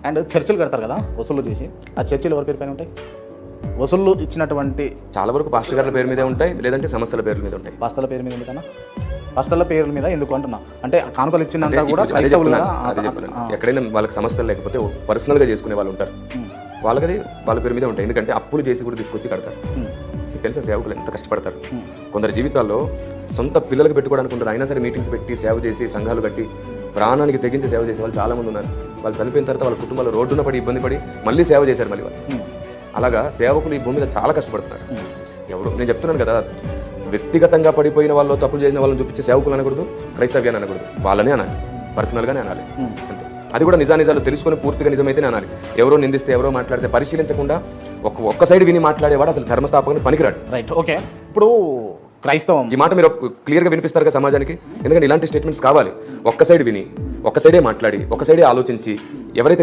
And చర్చిలు కడతారు కదా వసూళ్ళు చేసి, ఆ చర్చిలు ఎవరి పేరు పైన ఉంటాయి? వసూళ్ళు ఇచ్చినటువంటి చాలా వరకు పాస్టర్ గారుల పేరు మీదే ఉంటాయి, లేదంటే సంస్థల పేర్ల మీద ఉంటాయి. పాస్టర్ల పేరు మీద ఎందుకన్నా? పాస్టర్ల పేర్ల మీద ఎందుకు అంటున్నా అంటే కానుకలు ఇచ్చినంత కూడా క్రైస్తవులు కదా. ఎక్కడైనా వాళ్ళకి సమస్యలు లేకపోతే పర్సనల్గా చేసుకునే వాళ్ళు ఉంటారు, వాళ్ళకది వాళ్ళ పేరు మీద ఉంటాయి. ఎందుకంటే అప్పులు చేసి కూడా తీసుకొచ్చి కడతారు. మీకు తెలుసా సేవకులు ఎంత కష్టపడతారు? కొందరు జీవితాల్లో సొంత పిల్లలకు పెట్టుకోవడానికి ఉంటారు, అయినా సరే మీటింగ్స్ పెట్టి సేవ చేసి సంఘాలు కట్టి ప్రాణానికి తెగించి సేవ చేసే వాళ్ళు చాలా మంది ఉన్నారు. వాళ్ళు చనిపోయిన తర్వాత వాళ్ళ కుటుంబాలు రోడ్డున పడి ఇబ్బంది పడి మళ్ళీ సేవ చేశారు మళ్ళీ వాళ్ళు. అలాగా సేవకులు ఈ భూమి మీద చాలా కష్టపడుతున్నారు. ఎవరు నేను చెప్తున్నాను కదా, వ్యక్తిగతంగా పడిపోయిన వాళ్ళు తప్పులు చేసిన వాళ్ళని చూపించే సేవకులు అనకూడదు, క్రైస్తవ్యాన్ని అనకూడదు, వాళ్ళనే అనాలి, పర్సనల్గానే అనాలి అంతే. అది కూడా నిజానిజాలు తెలుసుకొని పూర్తిగా నిజమైతేనే అనాలి. ఎవరో నిందిస్తే ఎవరో మాట్లాడితే పరిశీలించకుండా ఒక్క సైడ్ విని మాట్లాడేవాడు అసలు ధర్మస్థాపకుని పనికిరాడు. Right, okay. ఇప్పుడు క్రైస్తవం ఈ మాట మీరు క్లియర్గా వినిపిస్తారు కదా సమాజానికి, ఎందుకంటే ఇలాంటి స్టేట్మెంట్స్ కావాలి. ఒక్క సైడ్ విని ఒక్క సైడే మాట్లాడి ఒక్క సైడే ఆలోచించి ఎవరైతే